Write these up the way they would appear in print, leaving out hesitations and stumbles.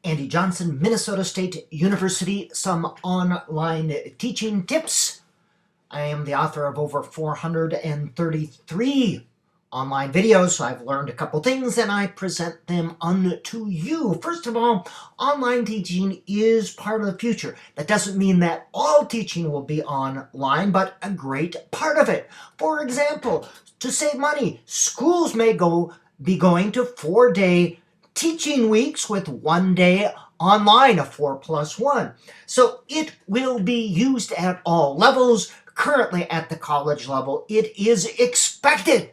Andy Johnson, Minnesota State University, some online teaching tips. I am the author of over 433 online videos, so I've learned a couple things and I present them unto you. First of all, online teaching is part of the future. That doesn't mean that all teaching will be online, but a great part of it. For example, to save money, schools may be going to 4-day teaching weeks with 1 day online, a 4+1. So it will be used at all levels. Currently at the college level, it is expected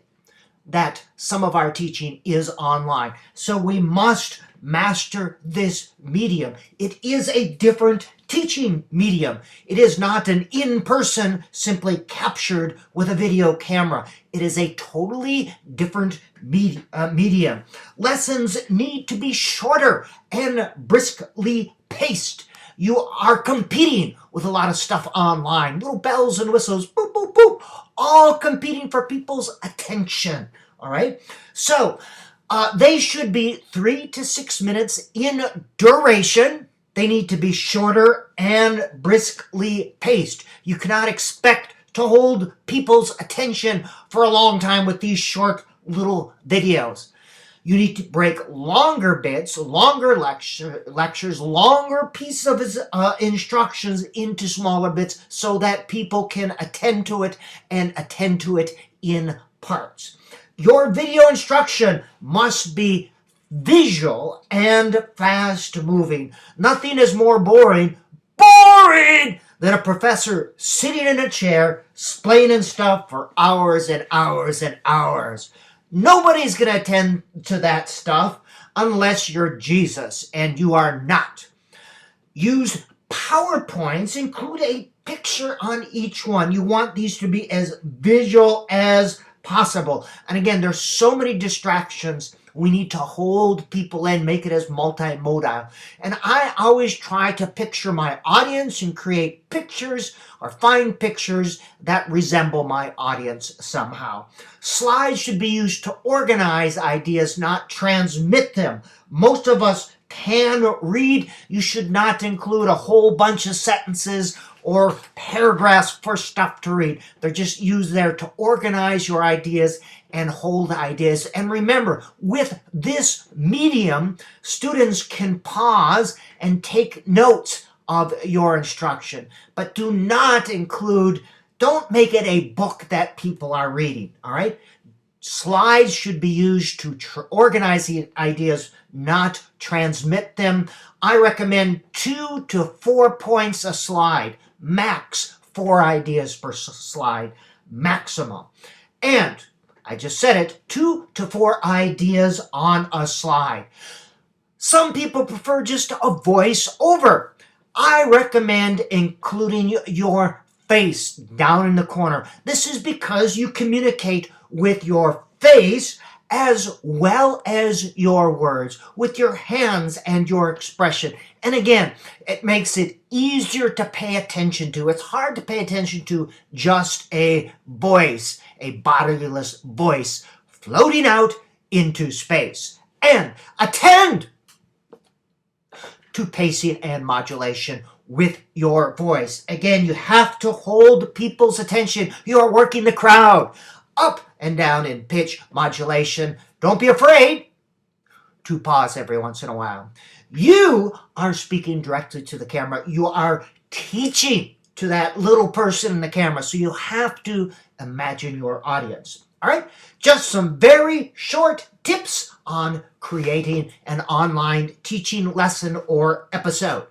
that some of our teaching is online. So we must master this medium. It is a different teaching medium. It is not an in-person simply captured with a video camera. It is a totally different medium. Lessons need to be shorter and briskly paced. You are competing with a lot of stuff online. Little bells and whistles, boop, boop, boop, all competing for people's attention. All right? So they should be 3 to 6 minutes in duration. They need to be shorter and briskly paced. You cannot expect to hold people's attention for a long time with these short little videos. You need to break longer bits, longer lectures, longer pieces of instructions into smaller bits so that people can attend to it and attend to it in parts. Your video instruction must be visual and fast moving. Nothing is more boring than a professor sitting in a chair explaining stuff for hours and hours and hours. Nobody's going to attend to that stuff unless you're Jesus, and you are not. Use PowerPoints, include a picture on each one. You want these to be as visual as possible. And again, there's so many distractions. We need to hold people in, make it as multimodal. And I always try to picture my audience and create pictures or find pictures that resemble my audience somehow. Slides should be used to organize ideas, not transmit them. Most of us can read. You should not include a whole bunch of sentences or paragraphs for stuff to read. They're just used there to organize your ideas and hold ideas. And remember, with this medium, students can pause and take notes of your instruction. But do not don't make it a book that people are reading, all right? Slides should be used to organize the ideas, not transmit them. I recommend 2 to 4 points a slide, max 4 ideas per slide, maximum. And I just said it, 2 to 4 ideas on a slide. Some people prefer just a voice over. I recommend including your face down in the corner. This is because you communicate with your face as well as your words, with your hands and your expression. And again, it makes it easier to pay attention to. It's hard to pay attention to just a voice, a bodiless voice floating out into space. And attend to pacing and modulation with your voice. Again, you have to hold people's attention. You are working the crowd up and down in pitch modulation. Don't be afraid to pause every once in a while. You are speaking directly to the camera. You are teaching to that little person in the camera. So you have to imagine your audience. All right? Just some very short tips on creating an online teaching lesson or episode.